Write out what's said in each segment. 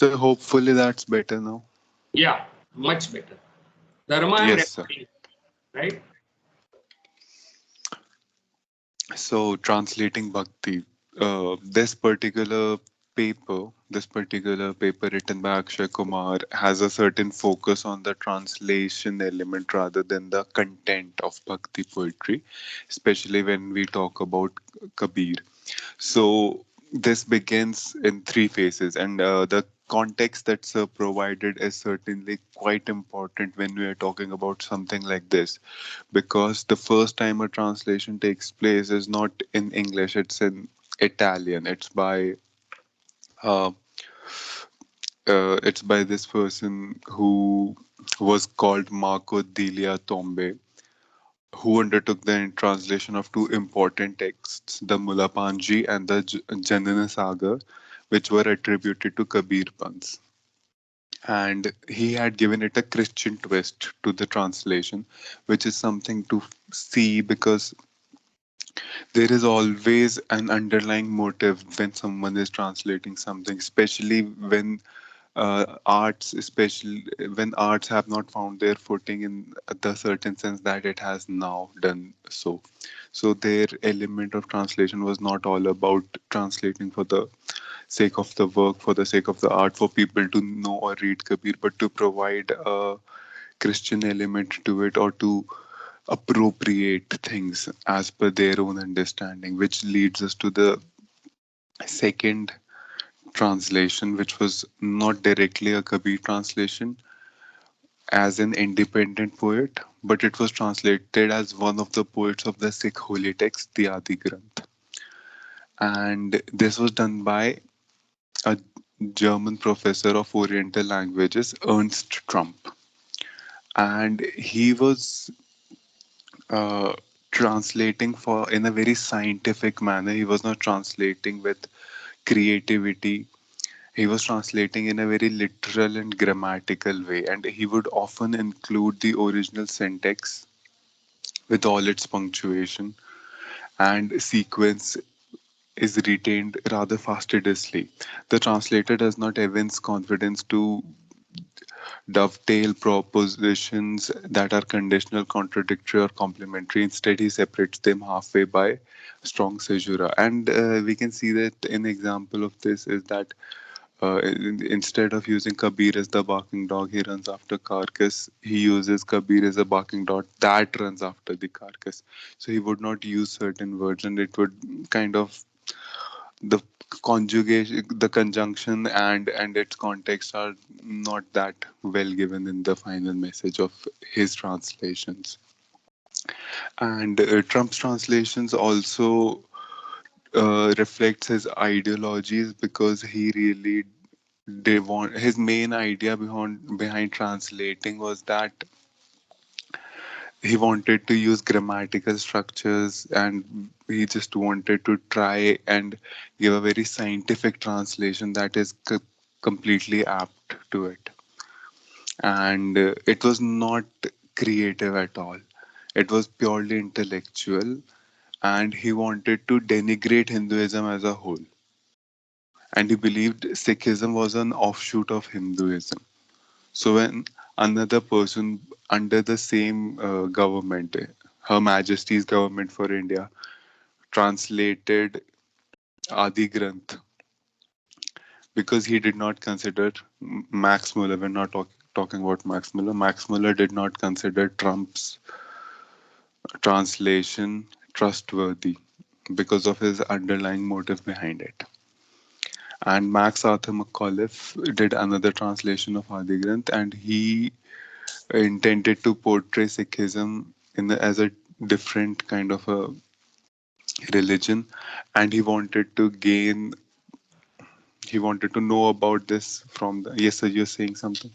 So hopefully that's better now. Yeah, much better. Dharma I'm Yes, sir. referring, right? So translating Bhakti, this particular paper written by Akshay Kumar has a certain focus on the translation element rather than the content of Bhakti poetry, especially when we talk about Kabir. So this begins in three phases, and the context that's provided is certainly quite important when we are talking about something like this, because the first time a translation takes place is not in English; it's in Italian. Uh, it's by this person who was called Marco Delia Tombe, who undertook the translation of two important texts, the Mulapanji and the Janana Sagar, which were attributed to Kabir Pants. And he had given it a Christian twist to the translation, which is something to see because there is always an underlying motive when someone is translating something, especially when especially when arts have not found their footing in the certain sense that it has now done so. So their element of translation was not all about translating for the sake of the work, for the sake of the art, for people to know or read Kabir, but to provide a Christian element to it or to appropriate things as per their own understanding, which leads us to the second translation, which was not directly a Kabir translation as an independent poet, but it was translated as one of the poets of the Sikh holy text, the Adi Granth. And this was done by a German professor of Oriental languages, Ernst Trump. And he was uh, translating for in a very scientific manner. He was not translating with creativity. He was translating in a very literal and grammatical way, and he would often include the original syntax with all its punctuation, and sequence is retained rather fastidiously. The translator does not evince confidence to dovetail propositions that are conditional, contradictory, or complementary. Instead, he separates them halfway by strong caesura. And we can see that an example of this is that instead of using Kabir as the barking dog, he runs after carcass. He uses Kabir as a barking dog that runs after the carcass. So he would not use certain words, and it would kind of the conjugation, the conjunction, and its context are not that well given in the final message of his translations. And Trump's translations also reflects his ideologies because he really they want his main idea behind translating was that he wanted to use grammatical structures, and he just wanted to try and give a very scientific translation that is completely apt to it. And it was not creative at all. It was purely intellectual, and he wanted to denigrate Hinduism as a whole. And he believed Sikhism was an offshoot of Hinduism. So when another person under the same government, Her Majesty's government for India, translated Adi Granth, because he did not consider Max Muller, we're not talking about Max Muller. Max Muller did not consider Trump's translation trustworthy because of his underlying motive behind it. And Max Arthur McAuliffe did another translation of Adi Granth, and he intended to portray Sikhism as a different kind of a religion, and he wanted to know about this from the. Yes, sir, you're saying something.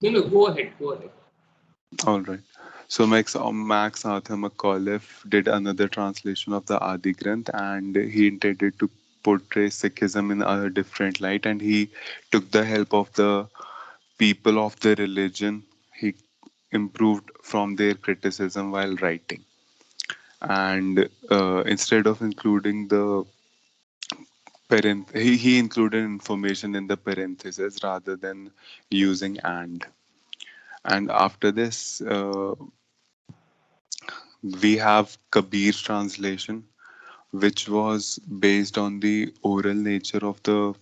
No, no, go ahead, go ahead. All right. So Max Arthur McAuliffe did another translation of the Adi Granth, and he intended to portray Sikhism in a different light, and he took the help of the people of the religion. He improved from their criticism while writing. and instead of including the he included information in the parentheses rather than using and after this we have Kabir's translation, which was based on the oral nature of the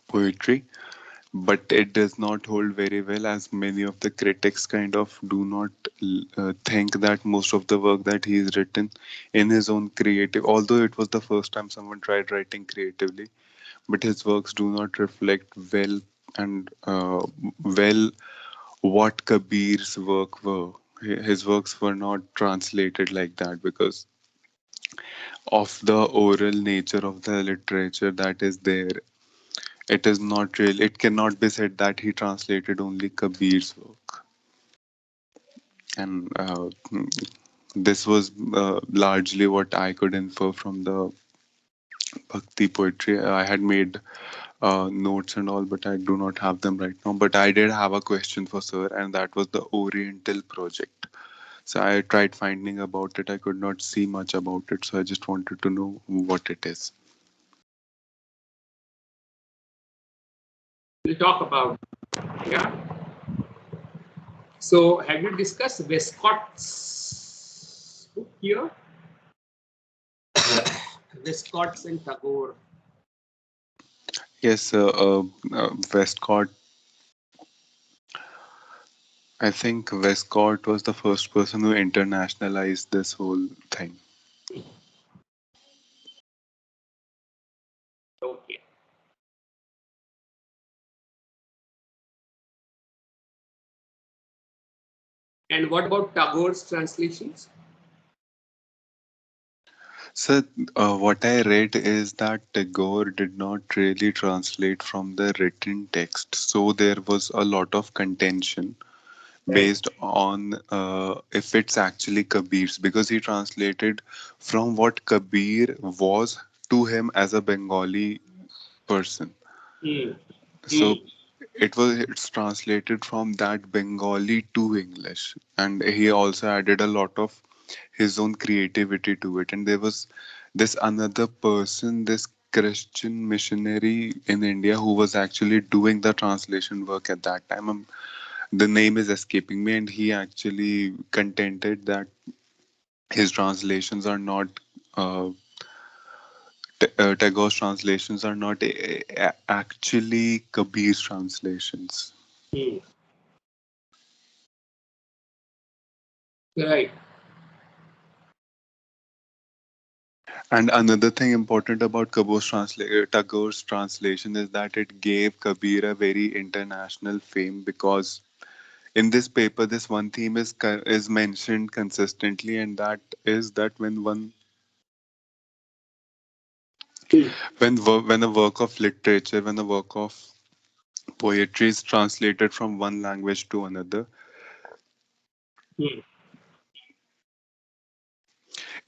poetry, but it does not hold very well, as many of the critics kind of do not think that most of the work that he's written in his own creative, although it was the first time someone tried writing creatively, but his works do not reflect well and well what Kabir's work were. His works were not translated like that because of the oral nature of the literature that is there. It is not real. It cannot be said that he translated only Kabir's work. And this was largely what I could infer from the Bhakti poetry. I had made notes and all, but I do not have them right now. But I did have a question for sir, and that was the Oriental project. So I tried finding about it. I could not see much about it. So I just wanted to know what it is. We'll talk about, yeah. So have you discussed Westcott's book here? Westcott's and Tagore. Yes, Westcott. I think Westcott was the first person who internationalized this whole thing. Okay. And what about Tagore's translations? So, what I read is that Tagore did not really translate from the written text. So, there was a lot of contention Right. based on if it's actually Kabir's, because he translated from what Kabir was to him as a Bengali person. Hmm. So, Hmm. it's translated from that Bengali to English, and he also added a lot of his own creativity to it. And there was this another person, this Christian missionary in India who was actually doing the translation work at that time. The name is escaping me, and he actually contended that his translations are not. Tagore's translations are not actually Kabir's translations. Hmm. Right. And another thing important about Tagore's translation is that it gave Kabir a very international fame, because in this paper, this one theme is mentioned consistently, and that is that Hmm. when a work of literature, when a work of poetry is translated from one language to another, Hmm.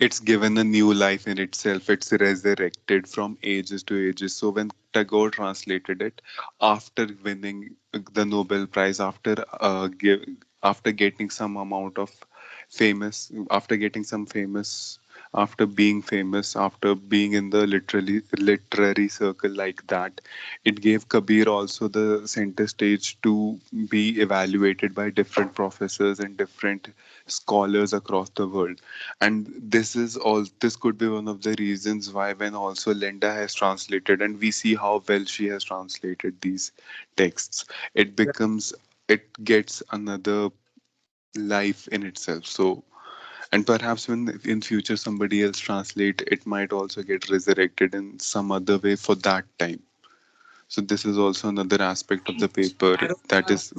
it's given a new life in itself. It's resurrected from ages to ages. So when Tagore translated it after winning the Nobel Prize, after getting some amount of famous, after getting some famous, after being in the literary circle like that, it gave Kabir also the center stage to be evaluated by different professors and different scholars across the world. And this could be one of the reasons why, when also Linda has translated and we see how well she has translated these texts, it gets another life in itself. So, and perhaps when in future somebody else translate, it might also get resurrected in some other way for that time. So this is also another aspect of the paper that Mehrotra, is.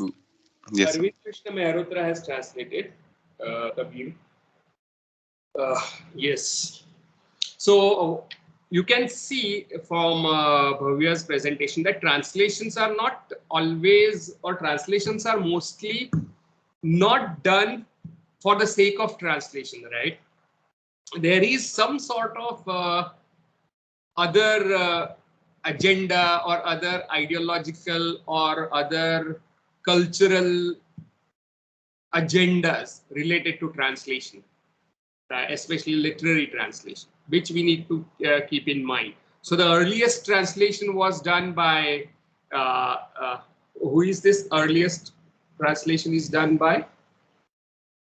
Yes, sir. Arvind Krishna Mehrotra has translated Kabir. Uh, yes. So you can see from Bhavya's presentation that translations are not always, or translations are mostly not done for the sake of translation, right? There is some sort of other agenda or other ideological or other cultural agendas related to translation. especially literary translation, which we need to keep in mind. So the earliest translation was done by, who is this earliest translation is done by?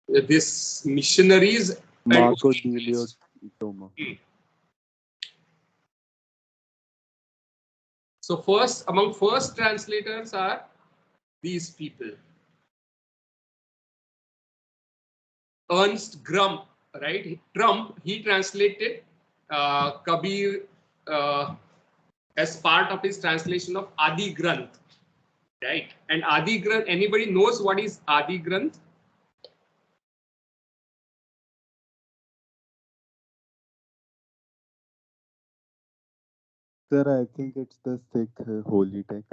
This missionaries. Marco Delio Toma. So among first translators are these people. Ernst Grump, right? Trump, he translated Kabir as part of his translation of Adi Granth, right? And Adi Granth, anybody knows what is Adi Granth? Sir, I think it's the Sikh holy text.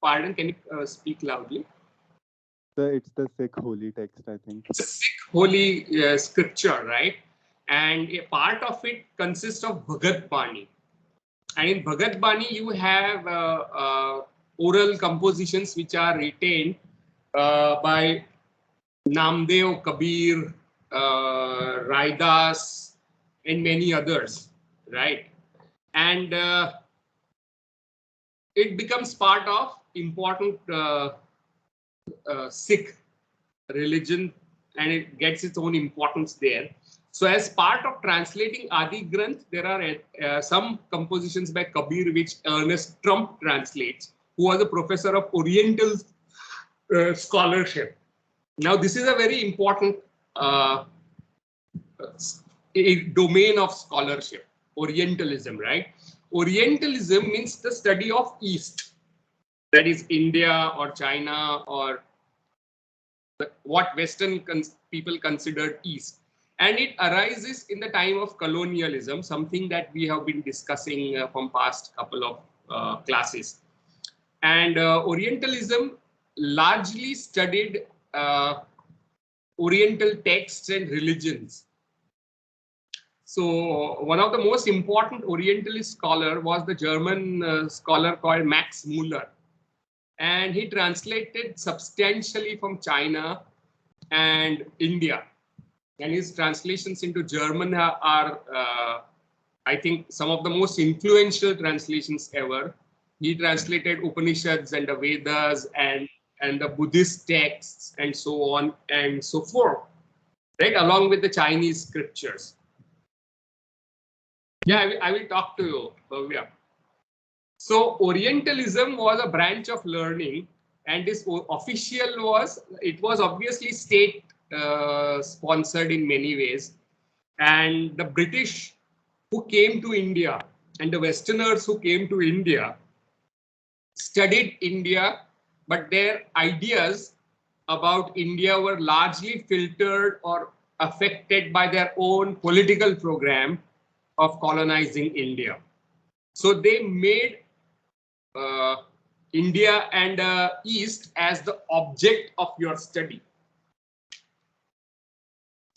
Pardon, can you speak loudly? Sir, it's the Sikh holy text, I think. It's a Sikh holy scripture, right? And a part of it consists of Bhagat Bani. And in Bhagat Bani, you have oral compositions which are retained by Namdev, Kabir, Raidas, and many others, right? And it becomes part of important Sikh religion, and it gets its own importance there. So as part of translating Adi Granth, there are some compositions by Kabir which Ernest Trump translates, who was a professor of Oriental scholarship. Now, this is a very important domain of scholarship, Orientalism, right? Orientalism means the study of East, that is India or China or what Western people considered East. And it arises in the time of colonialism, something that we have been discussing from past couple of classes. And Orientalism largely studied Oriental texts and religions. So one of the most important Orientalist scholar was the German scholar called Max Muller. And he translated substantially from China and India. And his translations into German are, I think, some of the most influential translations ever. He translated Upanishads and the Vedas and the Buddhist texts and so on and so forth, right, along with the Chinese scriptures. Yeah, I will talk to you, Bhavya. So Orientalism was a branch of learning, and this official was obviously state sponsored in many ways. And the British who came to India and the Westerners who came to India studied India, but their ideas about India were largely filtered or affected by their own political program of colonizing India. So they made India and East as the object of your study.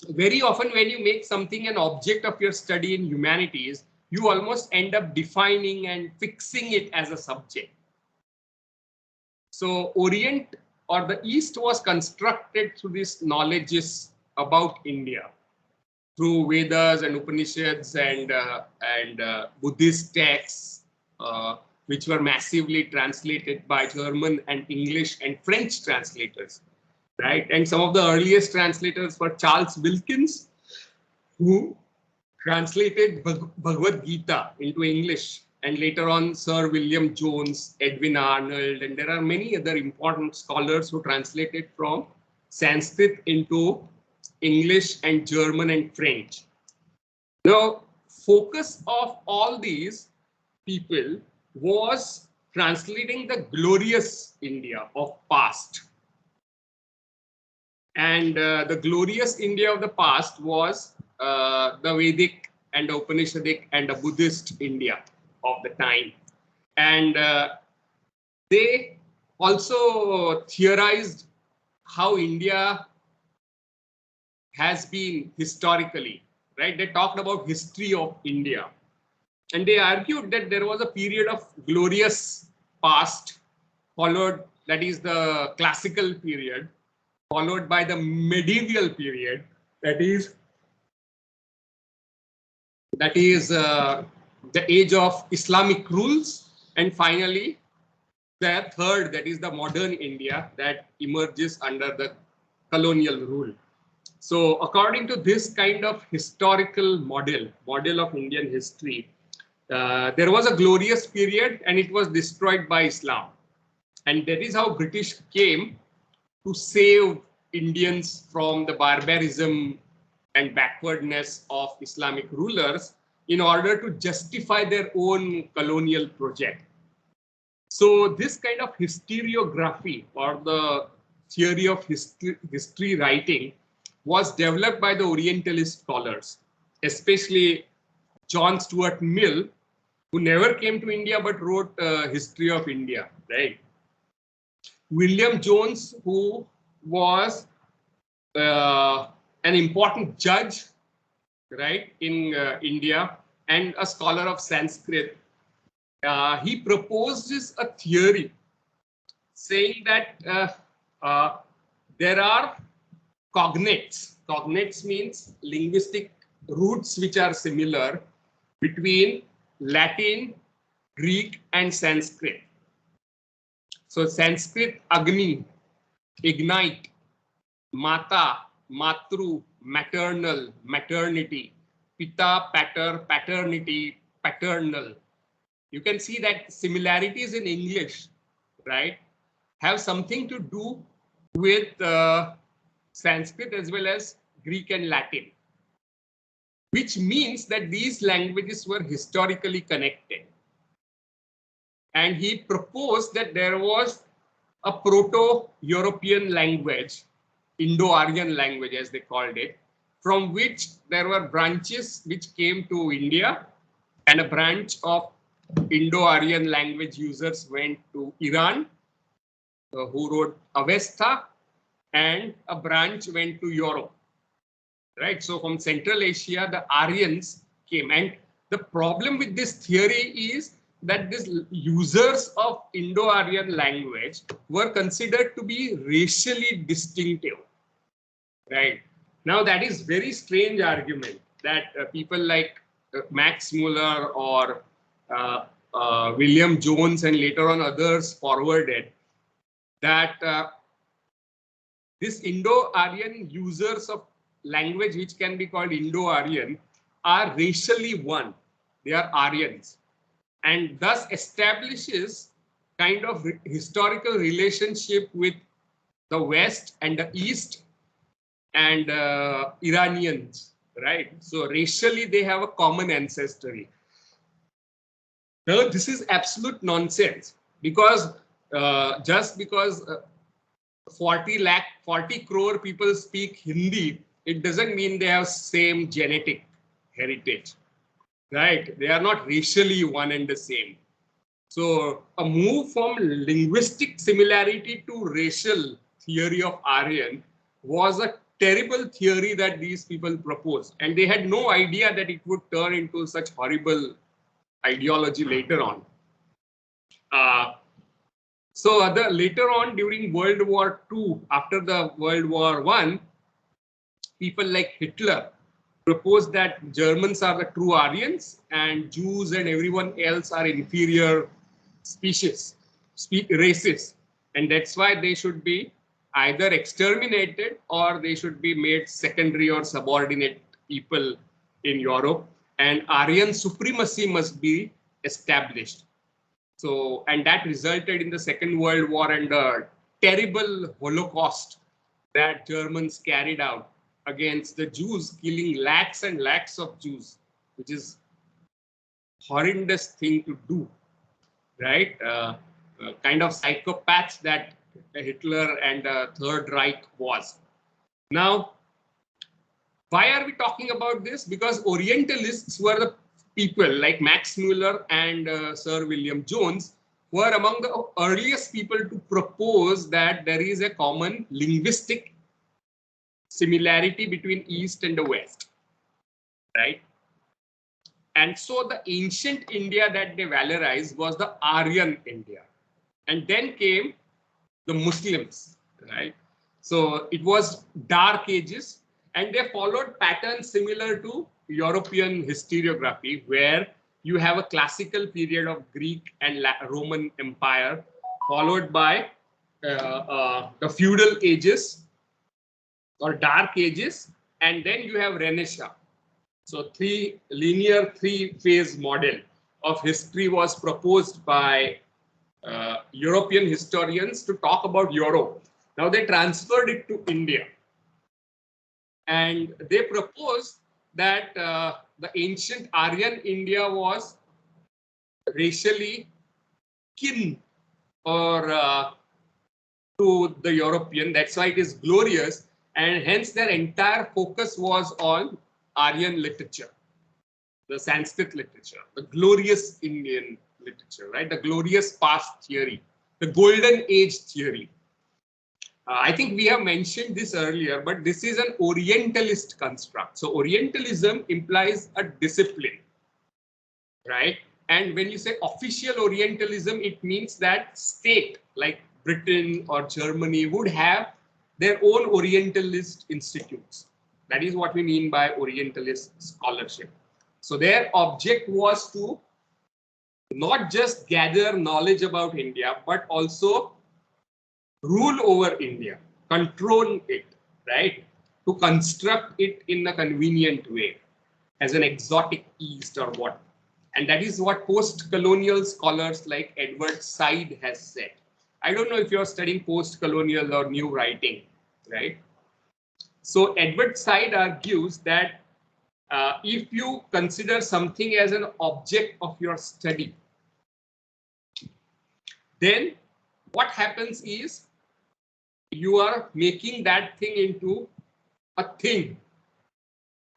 Very often when you make something an object of your study in humanities, you almost end up defining and fixing it as a subject. So Orient or the East was constructed through these knowledges about India, through Vedas and Upanishads and Buddhist texts, which were massively translated by German and English and French translators, right? And some of the earliest translators were Charles Wilkins, who translated Bhagavad Gita into English, and later on Sir William Jones, Edwin Arnold, and there are many other important scholars who translated from Sanskrit into English and German and French. Now, focus of all these people was translating the glorious India of past. And the glorious India of the past was the Vedic and the Upanishadic and the Buddhist India of the time. And they also theorized how India has been historically, right? They talked about history of India. And they argued that there was a period of glorious past followed, that is the classical period, followed by the medieval period, that is that is the age of Islamic rules, and finally the third, that is the modern India that emerges under the colonial rule. So according to this kind of historical model of Indian history, there was a glorious period and it was destroyed by Islam. And that is how British came to save Indians from the barbarism and backwardness of Islamic rulers in order to justify their own colonial project. So this kind of historiography, or the theory of history writing, was developed by the Orientalist scholars, especially John Stuart Mill, who never came to India but wrote History of India, right? William Jones, who was an important judge, right, in India and a scholar of Sanskrit. He proposes a theory saying that there are cognates. Cognates means linguistic roots which are similar between Latin, Greek, and Sanskrit. So Sanskrit Agni, ignite, Mata, Matru, maternal, maternity, Pita, pater, paternity, paternal. You can see that similarities in English, right, have something to do with Sanskrit as well as Greek and Latin, which means that these languages were historically connected. And he proposed that there was a Proto-European language, Indo-Aryan language as they called it, from which there were branches which came to India, and a branch of Indo-Aryan language users went to Iran, who wrote Avesta, and a branch went to Europe, right? So from Central Asia, the Aryans came. And the problem with this theory is that these users of Indo-Aryan language were considered to be racially distinctive, right? Now that is very strange argument that people like Max Muller or William Jones and later on others forwarded, that this Indo-Aryan users of language which can be called Indo-Aryan are racially one. They are Aryans, and thus establishes kind of historical relationship with the West and the East and Iranians, right? So racially they have a common ancestry. Now this is absolute nonsense, because just because 40 crore people speak Hindi, it doesn't mean they have same genetic heritage, right? They are not racially one and the same. So a move from linguistic similarity to racial theory of Aryan was a terrible theory that these people proposed, and they had no idea that it would turn into such horrible ideology later on. So later on during World War II, after the World War I, people like Hitler proposed that Germans are the true Aryans and Jews and everyone else are inferior species, races. And that's why they should be either exterminated or they should be made secondary or subordinate people in Europe. And Aryan supremacy must be established. So, and that resulted in the Second World War and the terrible Holocaust that Germans carried out against the Jews, killing lakhs and lakhs of Jews, which is horrendous thing to do, right? Kind of psychopaths that Hitler and the Third Reich was. Now, why are we talking about this? Because Orientalists were the people like Max Muller and Sir William Jones were among the earliest people to propose that there is a common linguistic similarity between East and the West, right? And so the ancient India that they valorized was the Aryan India. And then came the Muslims, right? So it was dark ages, and they followed patterns similar to European historiography, where you have a classical period of Greek and Roman Empire, followed by the feudal ages or dark ages, and then you have Renaissance. So three-phase model of history was proposed by European historians to talk about Europe. Now they transferred it to India, and they proposed that the ancient Aryan India was racially kin or to the European. That's why it is glorious, and hence their entire focus was on Aryan literature, the Sanskrit literature, the glorious Indian literature, right? The glorious past theory, the golden age theory. I think we have mentioned this earlier, but this is an Orientalist construct. So Orientalism implies a discipline, right? And when you say official Orientalism, it means that state like Britain or Germany would have their own Orientalist institutes. That is what we mean by Orientalist scholarship. So their object was to not just gather knowledge about India, but also rule over India, control it, right? To construct it in a convenient way as an exotic East or what. And that is what post-colonial scholars like Edward Said has said. I don't know if you're studying post-colonial or new writing, right? So Edward Said argues that if you consider something as an object of your study, then what happens is you are making that thing into a thing,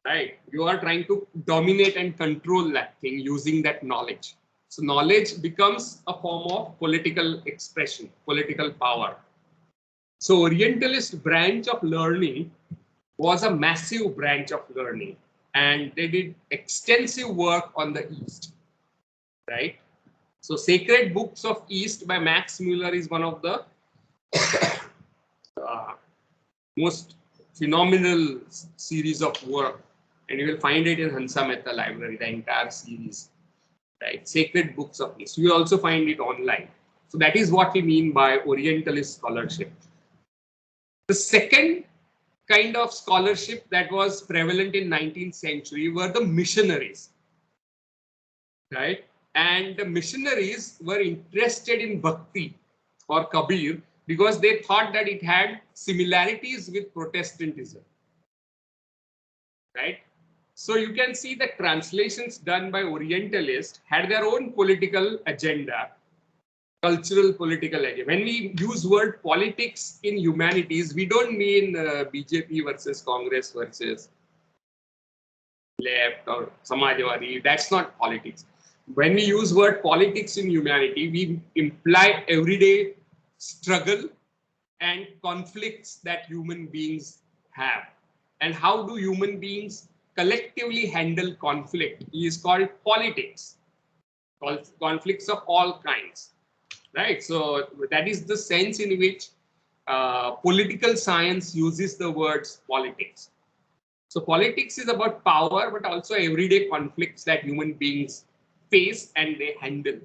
right? You are trying to dominate and control that thing using that knowledge. So knowledge becomes a form of political expression, political power. So Orientalist branch of learning was a massive branch of learning, and they did extensive work on the East, right? So Sacred Books of East by Max Muller is one of the most phenomenal series of work, and you will find it in Hansa Mehta Library, the entire series, right? Sacred Books of East. You will also find it online. So that is what we mean by Orientalist scholarship. The second kind of scholarship that was prevalent in 19th century were the missionaries, right? And the missionaries were interested in Bhakti or Kabir because they thought that it had similarities with Protestantism, right? So you can see that translations done by Orientalists had their own political agenda, cultural political agenda. When we use word politics in humanities, we don't mean BJP versus Congress versus left or Samajwadi. That's not politics. When we use word politics in humanity, we imply everyday struggle and conflicts that human beings have. And how do human beings collectively handle conflict is called politics. Conflicts of all kinds, right? So that is the sense in which political science uses the words politics. So politics is about power, but also everyday conflicts that human beings face and they handle.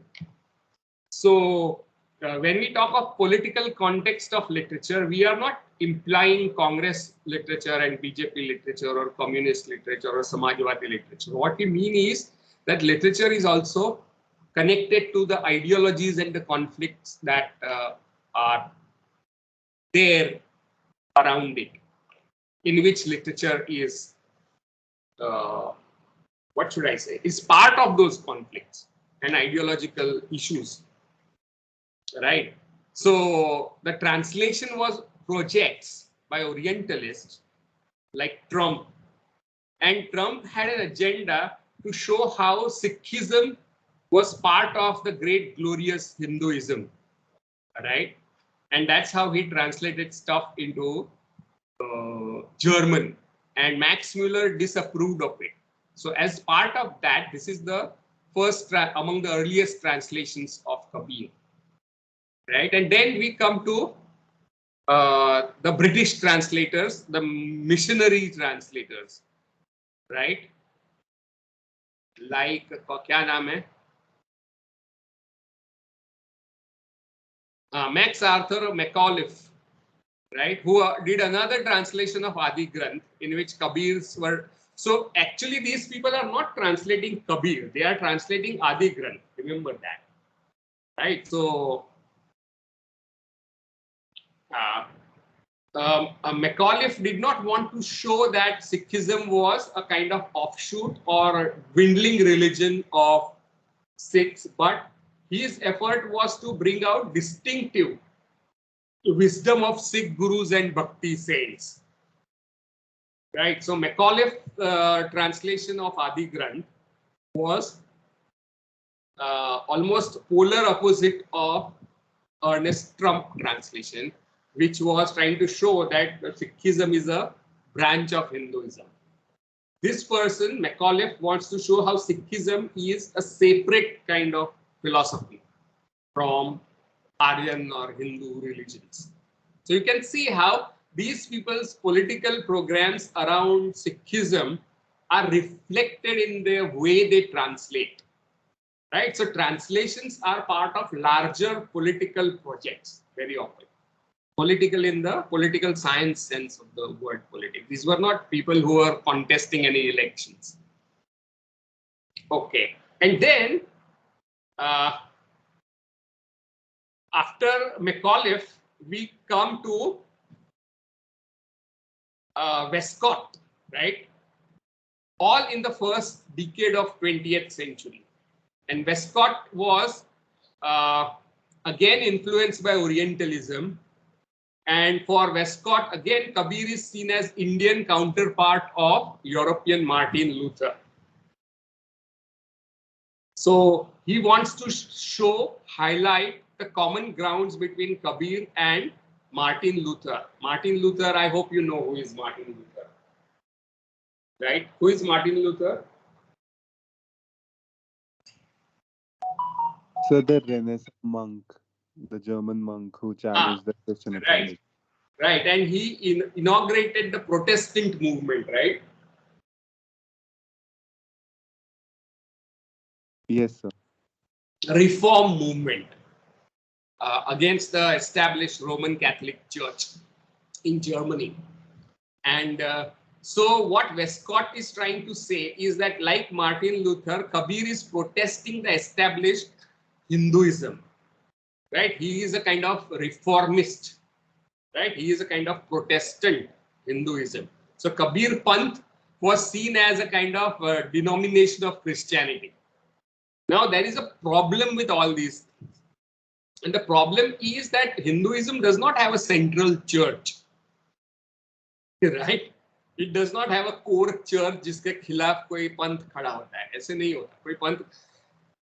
So when we talk of political context of literature, we are not implying Congress literature and BJP literature or communist literature or Samajwadi literature. What we mean is that literature is also connected to the ideologies and the conflicts that are there around it, in which literature is, what should I say, is part of those conflicts and ideological issues, right? So the translation was projects by Orientalists like Trump, and Trump had an agenda to show how Sikhism was part of the great glorious Hinduism, right? And that's how he translated stuff into German, and Max Muller disapproved of it. So as part of that, this is the first among the earliest translations of Kabir, right? And then we come to the British translators, the missionary translators, right? like क्या नाम है, Max Arthur Macauliffe, right, who did another translation of Adi Granth in which Kabirs were. So actually these people are not translating Kabir, they are translating Adi Granth. Remember that, right? So Macauliffe did not want to show that Sikhism was a kind of offshoot or dwindling religion of Sikhs, but his effort was to bring out distinctive wisdom of Sikh gurus and bhakti saints. Right. So Macauliffe translation of Adi Granth was almost polar opposite of Ernest Trump translation, which was trying to show that Sikhism is a branch of Hinduism. This person, Macauliffe, wants to show how Sikhism is a separate kind of philosophy from Aryan or Hindu religions. So you can see how these people's political programs around Sikhism are reflected in the way they translate. Right? So translations are part of larger political projects very often. Political in the political science sense of the word politics. These were not people who were contesting any elections. Okay. And then after Macauliffe, we come to Westcott, right? All in the first decade of 20th century. And Westcott was again influenced by Orientalism. And for Westcott, again, Kabir is seen as Indian counterpart of European Martin Luther. So he wants to show, highlight the common grounds between Kabir and Martin Luther. Martin Luther, I hope you know who is Martin Luther. Right? Who is Martin Luther? So the Renaissance monk, the German monk who challenged the Christian authority. Right, and he inaugurated the Protestant movement, right? Yes, sir. Reform movement against the established Roman Catholic Church in Germany. And so what Westcott is trying to say is that, like Martin Luther, Kabir is protesting the established Hinduism, right? He is a kind of reformist, right? He is a kind of Protestant Hinduism. So Kabir Panth was seen as a kind of denomination of Christianity. Now there is a problem with all these things. And the problem is that Hinduism does not have a central church, right? It does not have a core church जिसके खिलाफ कोई पंथ खड़ा होता है. ऐसे नहीं होता. कोई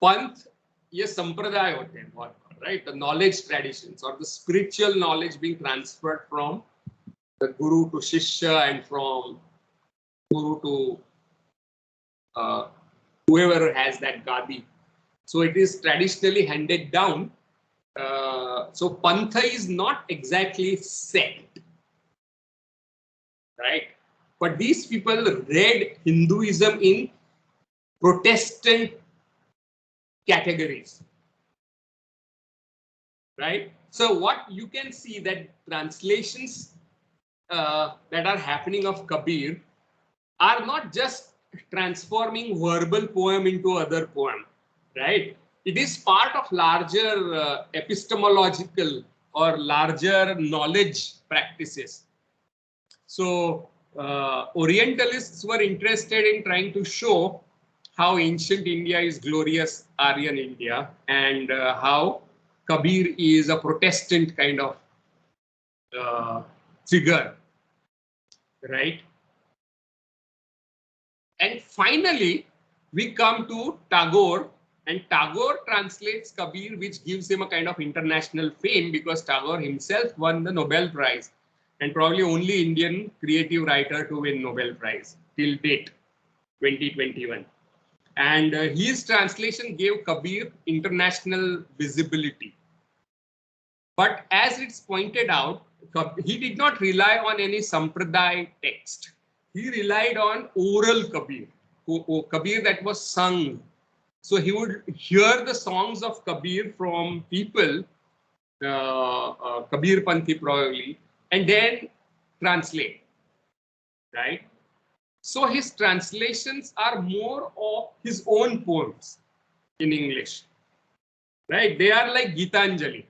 पंथ ये संप्रदाय होते हैं बहुत, right? The knowledge traditions or the spiritual knowledge being transferred from the guru to shishya and from guru to whoever has that gadi. So it is traditionally handed down. So Pantha is not exactly sect, right? But these people read Hinduism in Protestant categories, right? So what you can see that translations that are happening of Kabir are not just transforming verbal poem into other poem, right? It is part of larger epistemological or larger knowledge practices. So Orientalists were interested in trying to show how ancient India is glorious Aryan India and how Kabir is a Protestant kind of figure, right? And finally, we come to Tagore, and Tagore translates Kabir, which gives him a kind of international fame because Tagore himself won the Nobel Prize and probably only Indian creative writer to win Nobel Prize till date, 2021. And his translation gave Kabir international visibility. But as it's pointed out, he did not rely on any Sampradaya text. He relied on oral Kabir. Kabir that was sung. So he would hear the songs of Kabir from people, Kabir Panthi probably, and then translate, right? So his translations are more of his own poems in English, right? They are like Gitanjali.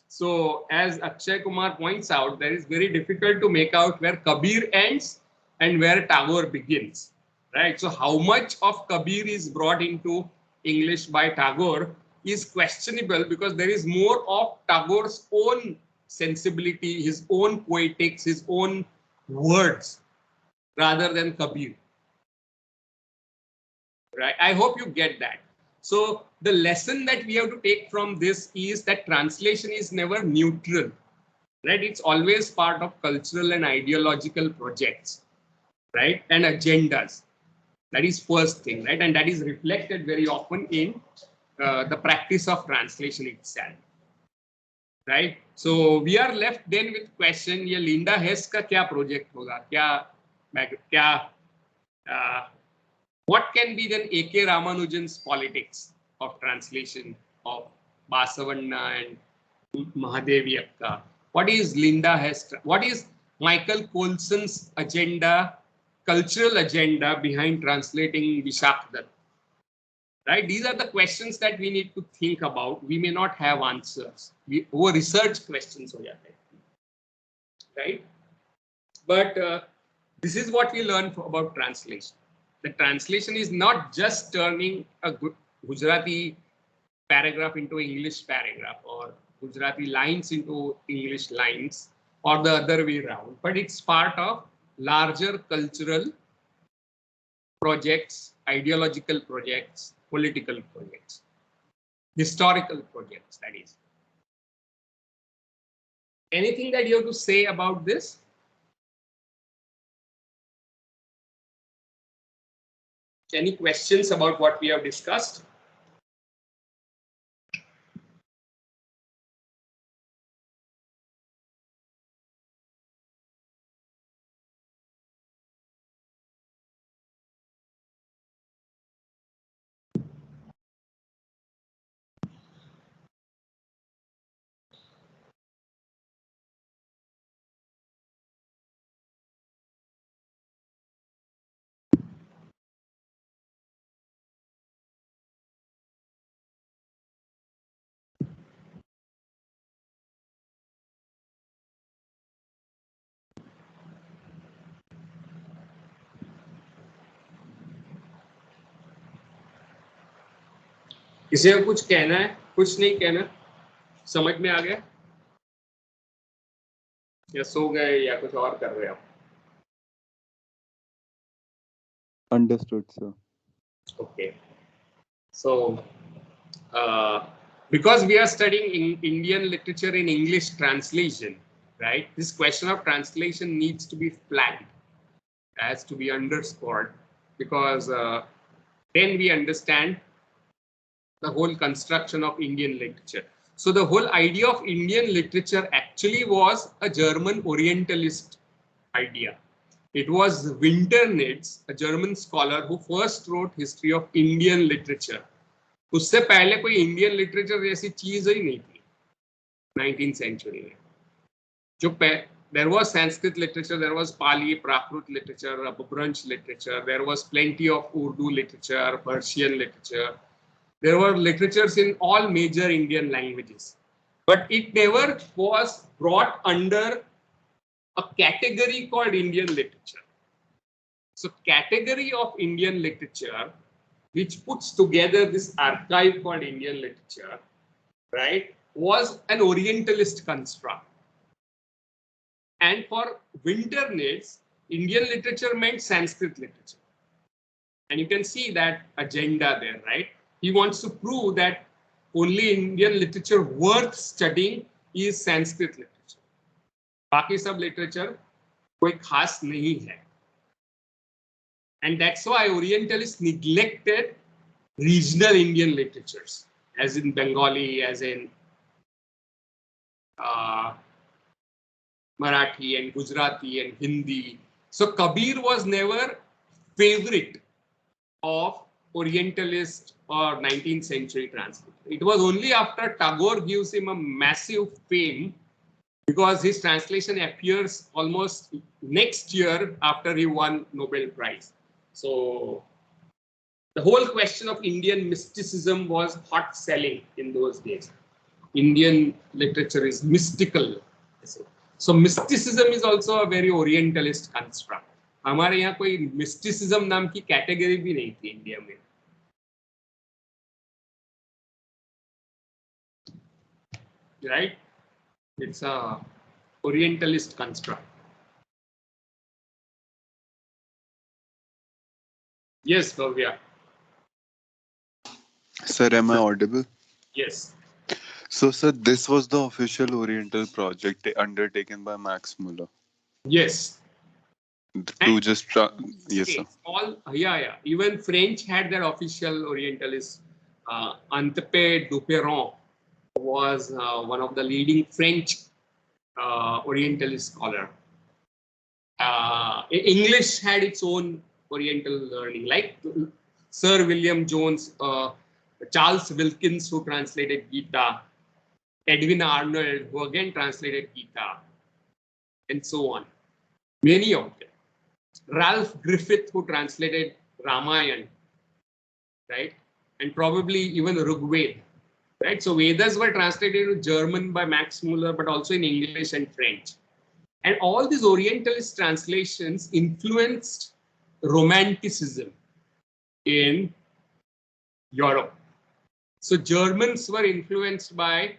So as Akshay Kumar points out, that is very difficult to make out where Kabir ends and where Tagore begins, right? So how much of Kabir is brought into English by Tagore is questionable, because there is more of Tagore's own sensibility, his own poetics, his own words, rather than Kabir, right? I hope you get that. So the lesson that we have to take from this is that translation is never neutral, right? It's always part of cultural and ideological projects, right? And agendas. That is first thing, right? And that is reflected very often in the practice of translation itself, right? So we are left then with question, ये Linda Hess का क्या project होगा? क्या what can be then A.K. Ramanujan's politics of translation of Basavanna and Mahadevi Akka? What is Linda Hess? What is Michael Colson's agenda, cultural agenda behind translating Vishakdatta? Right? These are the questions that we need to think about. We may not have answers. वो research questions हो जाते हैं, right? But this is what we learn about translation. The translation is not just turning a Gujarati paragraph into English paragraph, or Gujarati lines into English lines, or the other way around, but it's part of larger cultural projects, ideological projects, political projects, historical projects, that is. Anything that you have to say about this? Any questions about what we have discussed? किसी को कुछ कहना है, कुछ नहीं कहना, समझ में आ गया, या सो गए या कुछ और कर रहे हो? Understood, sir. Okay. So, because we are studying Indian literature in English translation, right? This question of translation needs to be flagged, has to be underscored, because then we understand the whole construction of Indian literature. So the whole idea of Indian literature actually was a German Orientalist idea. It was Winternitz, a German scholar, who first wrote history of Indian literature. उससे पहले कोई Indian literature जैसी चीज ही नहीं थी 19th century में. जो there was Sanskrit literature, there was Pali, Prakrit literature, Abhransh literature, there was plenty of Urdu literature, Persian literature. There were literatures in all major Indian languages, but it never was brought under a category called Indian literature. So category of Indian literature, which puts together this archive called Indian literature, right, was an Orientalist construct. And for Winternitz, Indian literature meant Sanskrit literature. And you can see that agenda there, right? He wants to prove that only Indian literature worth studying is Sanskrit literature. बाकी सब literature कोई खास नहीं है. And that's why Orientalists neglected regional Indian literatures, as in Bengali, as in Marathi and Gujarati and Hindi. So Kabir was never favorite of Orientalist or 19th century translator. It was only after Tagore gives him a massive fame, because his translation appears almost next year after he won Nobel Prize. So the whole question of Indian mysticism was hot selling in those days. Indian literature is mystical. So mysticism is also a very Orientalist construct. हमारे यहाँ कोई mysticism नाम की category भी नहीं थी India में. Right? It's a Orientalist construct. Yes, Bhavya. Sir, am I audible? Yes. So, sir, this was the official Oriental project undertaken by Max Muller. Yes. To just yes, sir. Even French had their official Orientalist. Antepé Duperron was one of the leading French Orientalist scholar. English had its own Oriental learning, like Sir William Jones, Charles Wilkins, who translated Gita, Edwin Arnold, who again translated Gita, and so on. Many of them. Ralph Griffith, who translated Ramayana, right? And probably even Rigveda, right? So Vedas were translated into German by Max Muller, but also in English and French. And all these Orientalist translations influenced Romanticism in Europe. So Germans were influenced by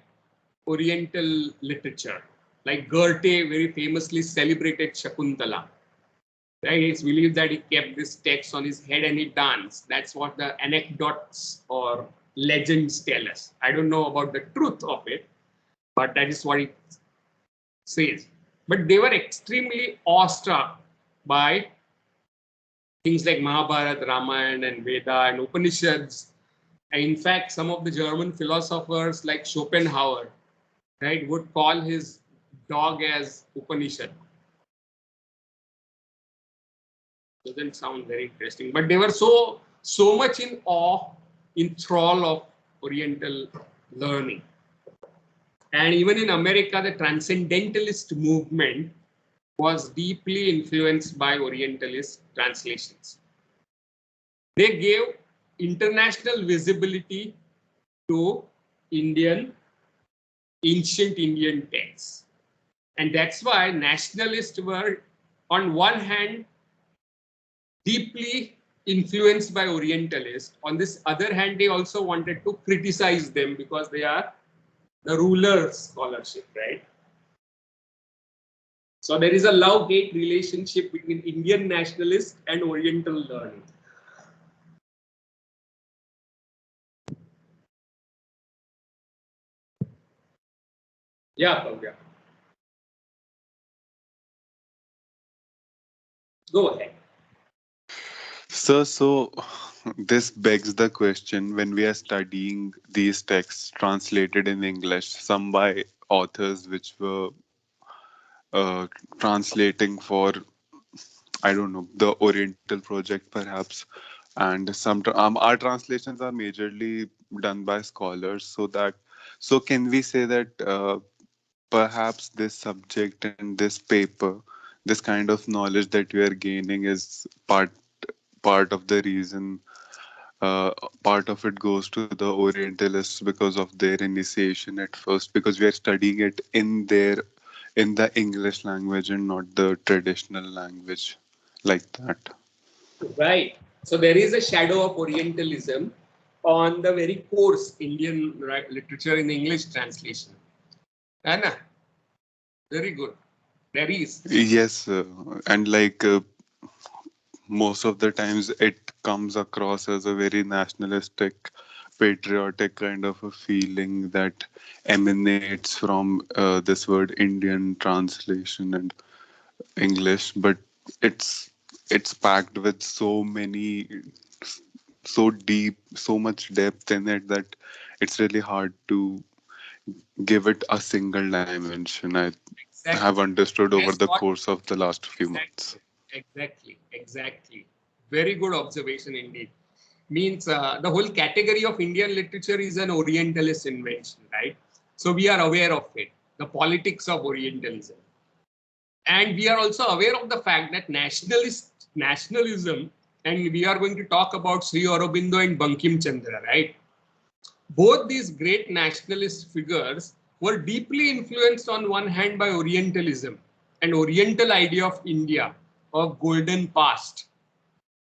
Oriental literature, like Goethe very famously celebrated Shakuntala. Right? It's believed that he kept this text on his head and he danced. That's what the anecdotes or legends tell us. I don't know about the truth of it, but that is what it says. But they were extremely awestruck by things like Mahabharata, Ramayana, and Veda and Upanishads. And in fact, some of the German philosophers like Schopenhauer, right, would call his dog as Upanishad. Doesn't sound very interesting, but they were so much in awe, in thrall of Oriental learning. And even in America, the Transcendentalist movement was deeply influenced by Orientalist translations. They gave international visibility to ancient Indian texts. And that's why nationalists were, on one hand, deeply influenced by Orientalists. On this other hand, they also wanted to criticize them because they are the ruler scholarship, right? So there is a love-hate relationship between Indian nationalists and Oriental learning. Yeah, Bhavya. Go ahead. Sir, so this begs the question, when we are studying these texts translated in English, some by authors which were translating for, I don't know, the Oriental project perhaps, and our translations are majorly done by scholars. So can we say that perhaps this subject and this paper, this kind of knowledge that we are gaining is part of the reason, part of it goes to the Orientalists because of their initiation at first, because we are studying it in the English language and not the traditional language like that. Right. So there is a shadow of Orientalism on the very coarse Indian literature in English translation. Anna, very good. There is. Yes, and like most of the times it comes across as a very nationalistic, patriotic kind of a feeling that emanates from this word Indian translation and English, but it's it's packed with so many, so deep, so much depth in it that it's really hard to give it a single dimension. I have Exactly. understood over That's the what. course of the last few months. Exactly. Exactly. Very good observation indeed. means the whole category of Indian literature is an Orientalist invention, right? So we are aware of it, the politics of Orientalism. And we are also aware of the fact that nationalism, and we are going to talk about Sri Aurobindo and Bankim Chandra, right? Both these great nationalist figures were deeply influenced on one hand by Orientalism, an Oriental idea of India, of golden past,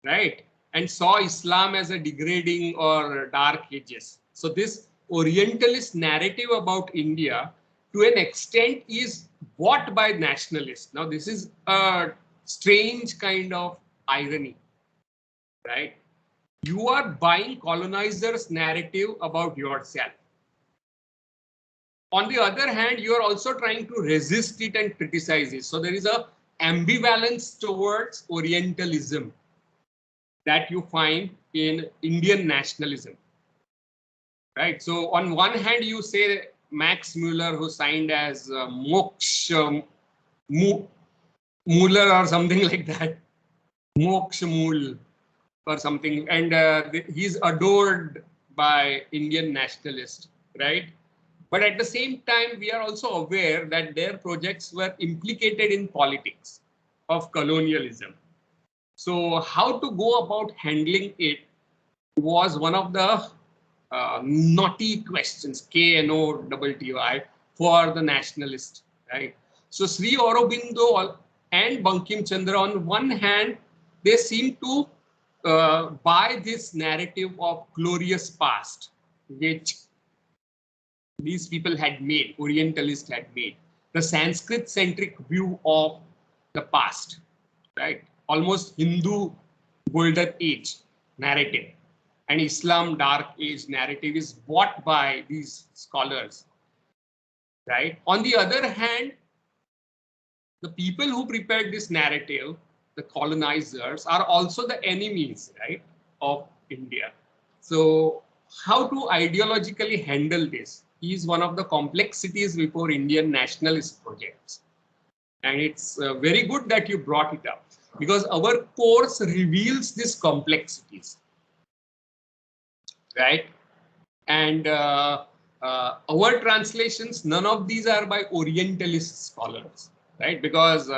right? And saw Islam as a degrading or dark ages. So this Orientalist narrative about India to an extent is bought by nationalists. Now this is a strange kind of irony, right? You are buying colonizers' narrative about yourself. On the other hand, you are also trying to resist it and criticize it. So there is a ambivalence towards Orientalism that you find in Indian nationalism, right? So on one hand, you say Max Muller, who signed as Muller or something like that, Moksha Mool or something, and he's adored by Indian nationalists, right? But at the same time, we are also aware that their projects were implicated in politics of colonialism. So how to go about handling it was one of the naughty questions, KNOTTY, for the nationalist, right? So Sri Aurobindo and Bankim Chandra, on one hand, they seem to buy this narrative of glorious past, which these people had made, Orientalists had made, the Sanskrit-centric view of the past, right? Almost Hindu golden age narrative and Islam dark age narrative is bought by these scholars, right? On the other hand, the people who prepared this narrative, the colonizers, are also the enemies, right, of India. So how to ideologically handle this is one of the complexities before Indian nationalist projects. And it's very good that you brought it up because our course reveals these complexities, right? And our translations, none of these are by Orientalist scholars, right? Because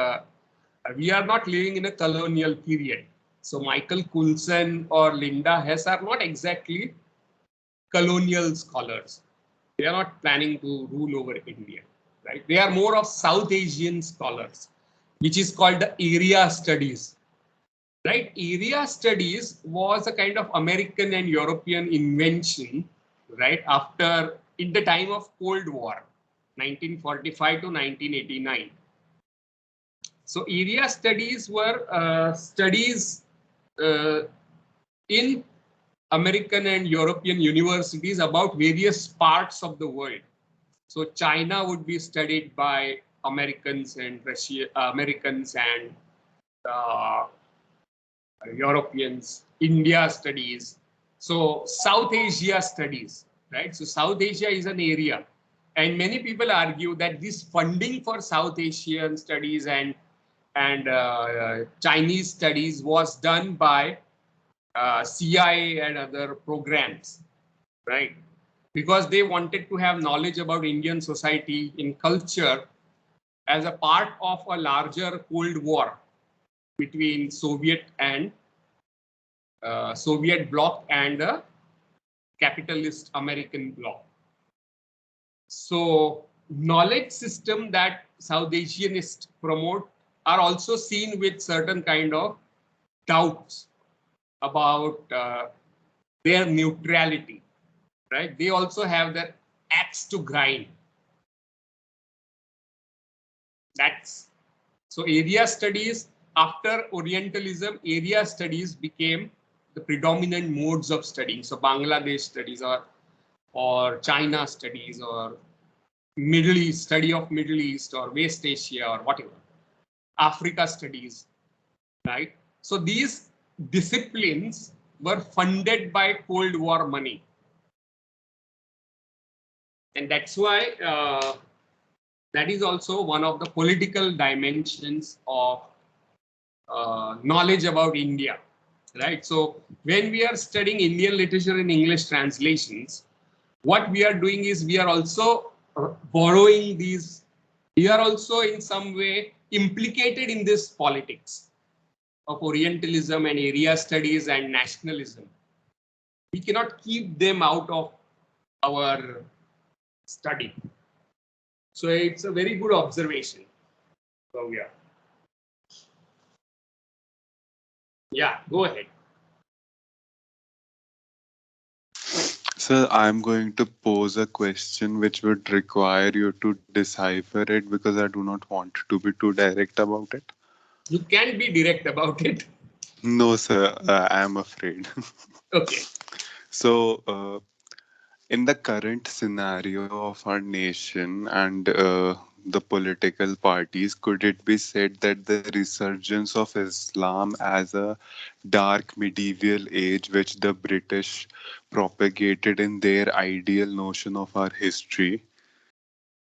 we are not living in a colonial period. So Michael Coulson or Linda Hess are not exactly colonial scholars. They are not planning to rule over India, right? They are more of South Asian scholars, which is called the area studies, right? Area studies was a kind of American and European invention, right? After, in the time of Cold War, 1945 to 1989. So area studies were studies in American and European universities about various parts of the world. So China would be studied by Americans and Americans and Europeans, India studies. So South Asia studies, right? So South Asia is an area. And many people argue that this funding for South Asian studies and Chinese studies was done by CIA and other programs, right? Because they wanted to have knowledge about Indian society in culture as a part of a larger Cold War between Soviet bloc and a capitalist American bloc. So knowledge system that South Asianists promote are also seen with certain kind of doubts about their neutrality, right? They also have their axe to grind. That's so area studies. After Orientalism, area studies became the predominant modes of studying. So Bangladesh studies or China studies or Middle East, study of Middle East or West Asia or whatever. Africa studies, right? So these disciplines were funded by Cold War money. And that's why that is also one of the political dimensions of knowledge about India, right? So when we are studying Indian literature in English translations, what we are doing is we are also borrowing these, we are also in some way implicated in this politics of Orientalism and area studies and nationalism. We cannot keep them out of our study. So it's a very good observation. So yeah, go ahead. Sir, I'm going to pose a question which would require you to decipher it because I do not want to be too direct about it. You can be direct about it. No, sir, I am afraid. Okay. So, in the current scenario of our nation and the political parties, could it be said that the resurgence of Islam as a dark medieval age, which the British propagated in their ideal notion of our history,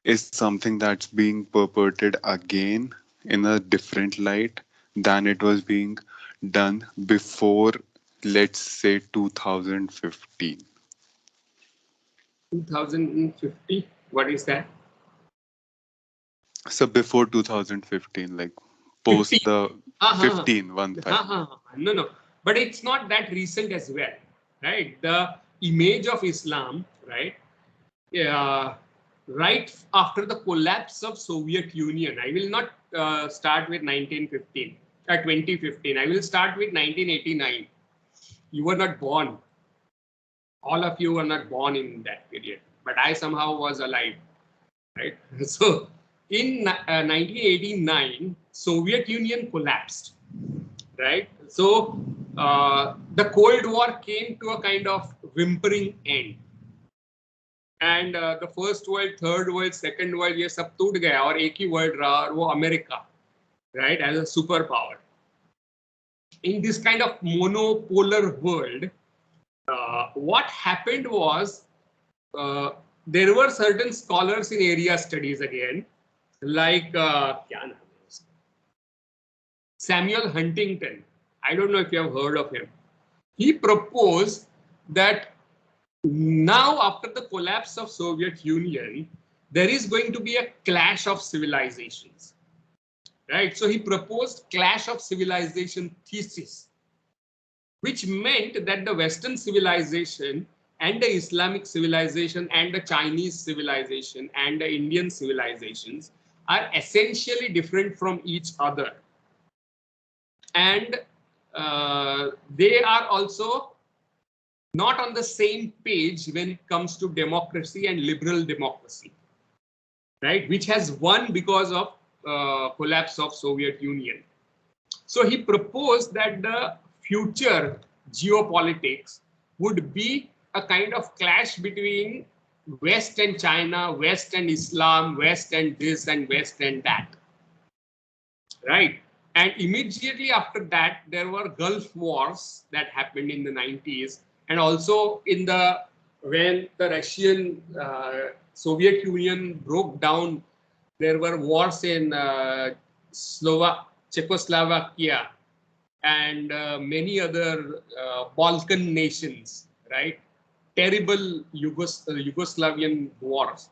is something that's being purported again in a different light than it was being done before, let's say, 2015? 2050. What is that? So before 2015, like 50. post the 15, 1 5. No. But it's not that recent as well, right? The image of Islam, right? Right after the collapse of Soviet Union. I will not start with 1915, 2015. I will start with 1989. You were not born. All of you were not born in that period, but I somehow was alive, right? So in 1989, Soviet Union collapsed, right? So the Cold War came to a kind of whimpering end. And the first world, third world, second world, ये सब टूट गया और एक ही world रहा और वो America, right, as a superpower. In this kind of monopolar world, what happened was there were certain scholars in area studies again, like Samuel Huntington. I don't know if you have heard of him. He proposed that now, after the collapse of Soviet Union, there is going to be a clash of civilizations, right? So he proposed clash of civilization thesis, which meant that the Western civilization and the Islamic civilization and the Chinese civilization and the Indian civilizations are essentially different from each other. And they are also not on the same page when it comes to democracy and liberal democracy, right? Which has won because of collapse of Soviet Union. So he proposed that the future geopolitics would be a kind of clash between West and China, West and Islam, West and this and West and that, right? And immediately after that, there were Gulf Wars that happened in the 90s. And also in the, when the Russian Soviet Union broke down, there were wars in Czechoslovakia and many other Balkan nations, right? Terrible Yugoslavian wars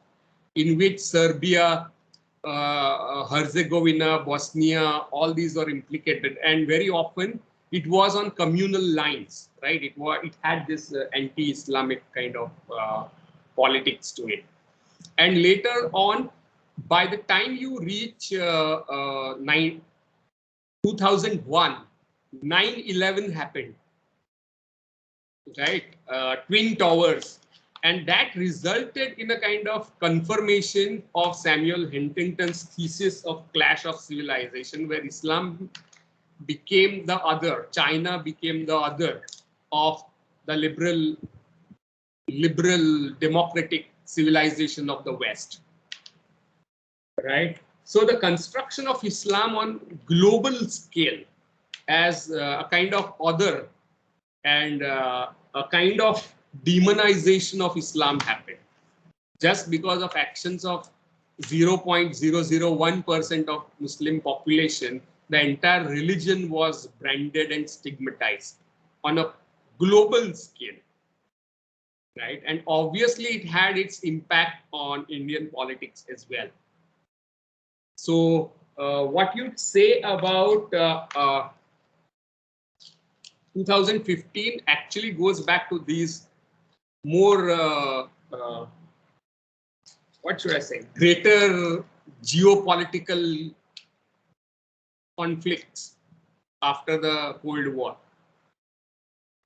in which Serbia, Herzegovina, Bosnia, all these are implicated, and very often it was on communal lines, right? It had this anti-Islamic kind of politics to it. And later on, by the time you reach 2001, 9/11 happened, right? Twin Towers. And that resulted in a kind of confirmation of Samuel Huntington's thesis of clash of civilization, where Islam became the other, China became the other of the liberal democratic civilization of the West, right? So the construction of Islam on global scale as a kind of other and a kind of demonization of Islam happened just because of actions of 0.001% of Muslim population. The entire religion was branded and stigmatized. on a global scale, right? And obviously it had its impact on Indian politics as well. So what you'd say about 2015 actually goes back to these more, what should I say, greater geopolitical conflicts after the Cold War,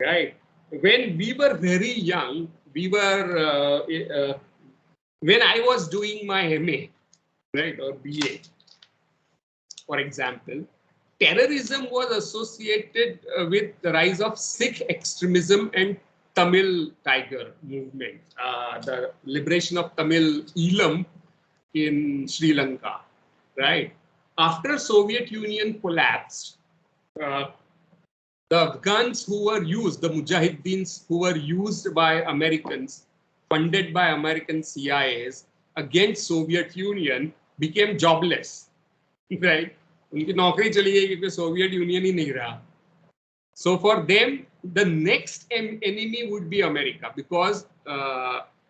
right? When we were very young, we were, when I was doing my MA, right, or BA, for example, terrorism was associated with the rise of Sikh extremism and Tamil Tiger movement, the liberation of Tamil Elam in Sri Lanka, right? After Soviet Union collapsed, uh, the guns who were used, the Mujahideens who were used by Americans, funded by American CIAs against Soviet Union, became jobless, right? उनकी नौकरी चली गई क्योंकि Soviet union ही नहीं रहा. So for them, the next enemy would be America, because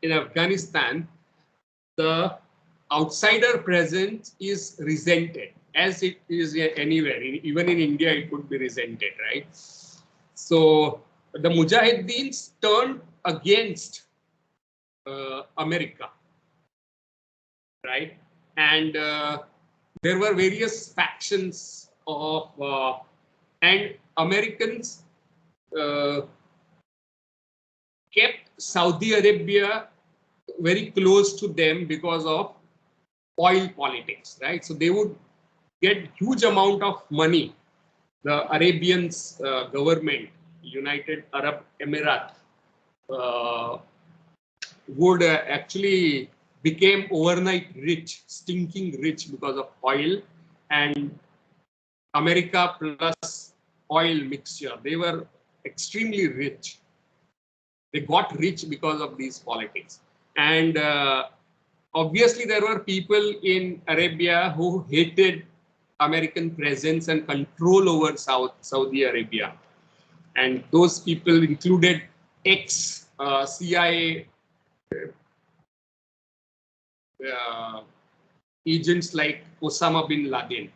in Afghanistan, the outsider presence is resented, as it is anywhere. Even in India, it would be resented, right? So the Mujahideens turned against America, right? And there were various factions of, and Americans kept Saudi Arabia very close to them because of oil politics, right? So they would get huge amount of money. The Arabians government, United Arab Emirates, would actually became overnight rich, stinking rich because of oil and America plus oil mixture. They were extremely rich. They got rich because of these politics. And obviously there were people in Arabia who hated American presence and control over Saudi Arabia. And those people included ex-CIA agents like Osama bin Laden,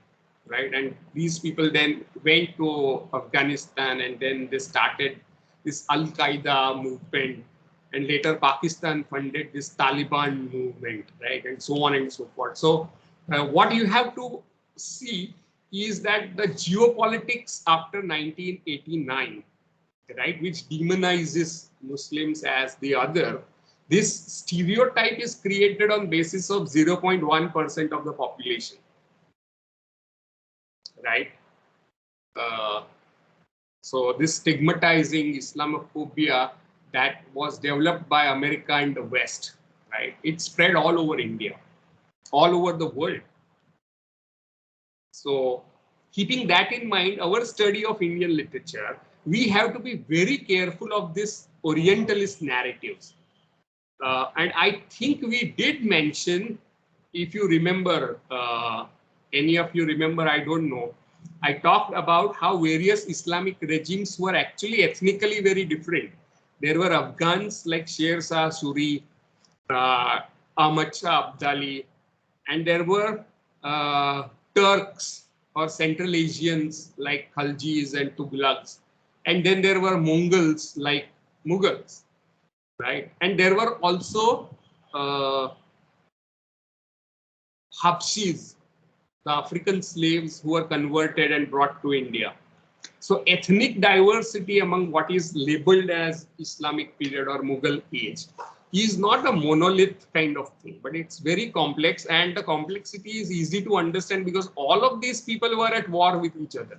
right? And these people then went to Afghanistan, and then they started this Al-Qaeda movement, and later Pakistan funded this Taliban movement, right? And so on and so forth. So what you have to see is that the geopolitics after 1989, right, which demonizes Muslims as the other, this stereotype is created on basis of 0.1% of the population, right? So this stigmatizing Islamophobia that was developed by America and the West, right? It spread all over India, all over the world. So keeping that in mind, our study of Indian literature, we have to be very careful of this Orientalist narratives. And I think we did mention, if you remember, any of you remember, I don't know, I talked about how various Islamic regimes were actually ethnically very different. There were Afghans like Sher Shah Suri, Ahmad Shah Abdali, and there were Turks or Central Asians like Khaljis and Tughlaqs. And then there were Mongols like Mughals, right? And there were also Habshis, the African slaves who were converted and brought to India. So ethnic diversity among what is labeled as Islamic period or Mughal age is not a monolith kind of thing, but it's very complex, and the complexity is easy to understand because all of these people were at war with each other.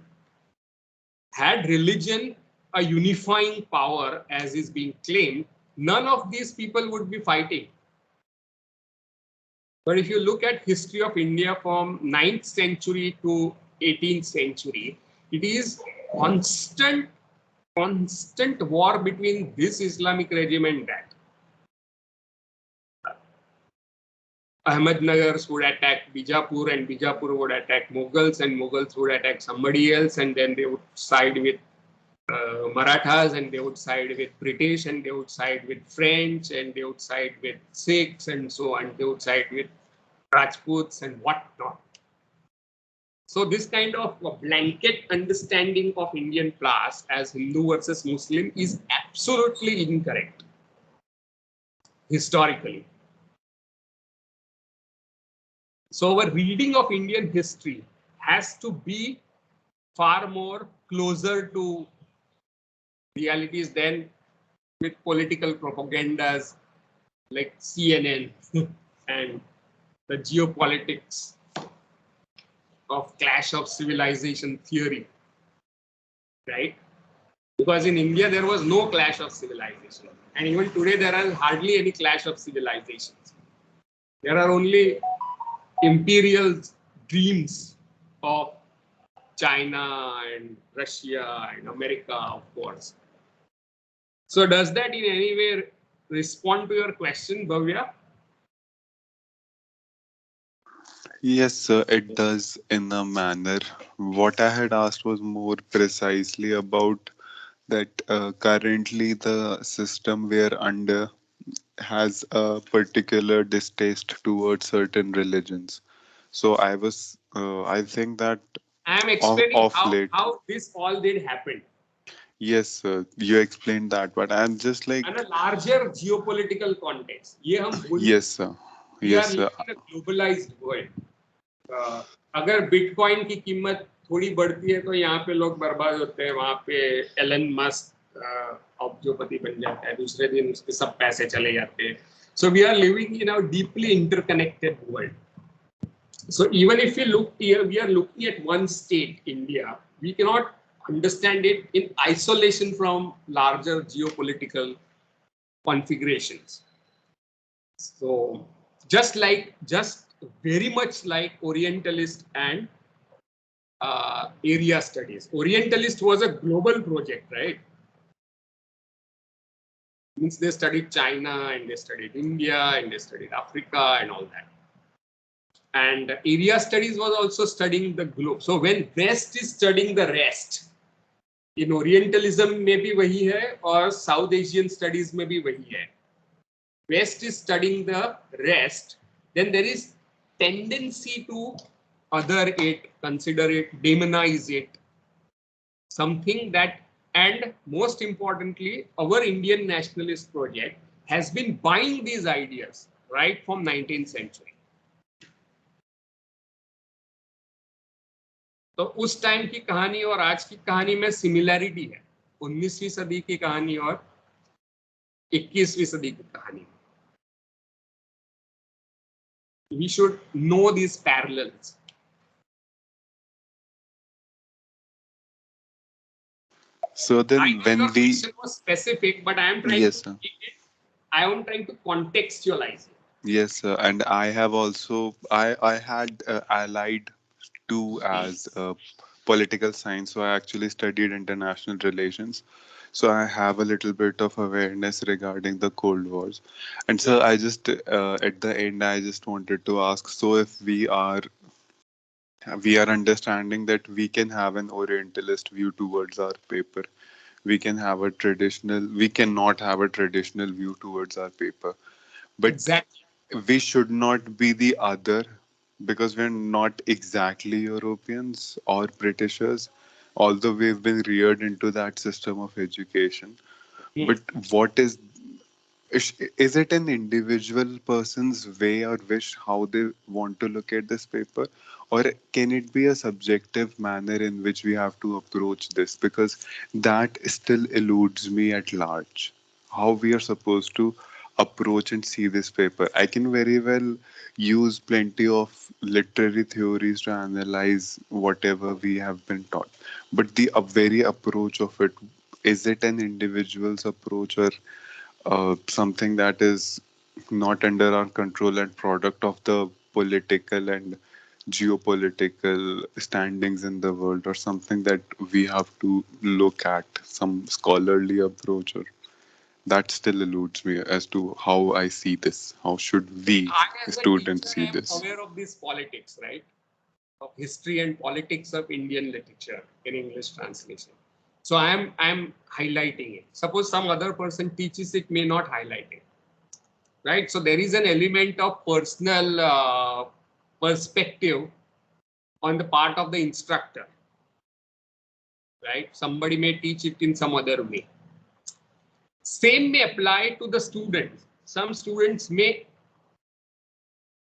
Had religion a unifying power as is being claimed, none of these people would be fighting. But if you look at history of India from 9th century to 18th century, it is constant war between this Islamic regime and that. Ahmednagars would attack Bijapur, and Bijapur would attack Mughals, and Mughals would attack somebody else, and then they would side with Marathas, and they would side with British, and they would side with French, and they would side with Sikhs, and so on. They would side with Rajputs and whatnot. So this kind of a blanket understanding of Indian past as Hindu versus Muslim is absolutely incorrect historically. So our reading of Indian history has to be far more closer to realities than with political propagandas like CNN and the geopolitics of clash of civilization theory, right? Because in India there was no clash of civilization, and even today there are hardly any clash of civilizations. There are only imperial dreams of China and Russia and America, of course. So does that in any way respond to your question, Bhavya? Yes, sir, it does in a manner. What I had asked was more precisely about that currently the system we're under has a particular distaste towards certain religions. So I think that I am explaining of late, how this all did happen. yes, sir, you explained that, but I'm just And like, a larger geopolitical context. ये हम भूल yes, sir, We are yes, sir, living in a globalized world. अगर bitcoin की कीमत थोड़ी बढ़ती है तो यहाँ पे लोग बर्बाद होते हैं, वहाँ पे एलन मस्क अब्जोपति बन जाता है, दूसरे दिन उसके सब पैसे चले जाते हैं. So we are living in a deeply interconnected world. So even if we look here, we are looking at one state, India. We cannot understand it in isolation from larger geopolitical configurations. So just very much like Orientalist and area studies. Orientalist was a global project, right? Means they studied China and they studied India and they studied Africa and all that. And area studies was also studying the globe. So when West is studying the rest, in Orientalism में भी वही है और South Asian studies में भी वही है. West is studying the rest, then there is tendency to other it, consider it, demonize it, something that, and most importantly, our Indian nationalist project has been buying these ideas right from 19th century. तो उस time की कहानी और आज की कहानी में similarity है, 19वीं सदी की कहानी और 21वीं सदी की कहानी. We should know these parallels. so then I know when your we, question was specific, but I am trying yes, to sir. I am trying to contextualize it. Yes, sir. And I have also I had allied too as political science, so I actually studied international relations. So I have a little bit of awareness regarding the Cold Wars. And so Yeah. I just at the end I just wanted to ask, so if we are understanding that we can have an Orientalist view towards our paper, we cannot have a traditional view towards our paper, but Exactly. we should not be the other because we're not exactly Europeans or Britishers, although we've been reared into that system of education. But what is it an individual person's way or wish how they want to look at this paper? Or can it be a subjective manner in which we have to approach this? Because that still eludes me at large. How we are supposed to approach and see this paper. I can very well use plenty of literary theories to analyze whatever we have been taught. But the very approach of it, is it an individual's approach or something that is not under our control and product of the political and geopolitical standings in the world, or something that we have to look at some scholarly approach, or that still eludes me as to how I see this. How should we I, as a students teacher, see am this? aware of this politics, right? Of history and politics of Indian literature in English translation. So I'm highlighting it. Suppose some other person teaches it, may not highlight it, right? So there is an element of personal perspective on the part of the instructor, right? Somebody may teach it in some other way. Same may apply to the students. Some students may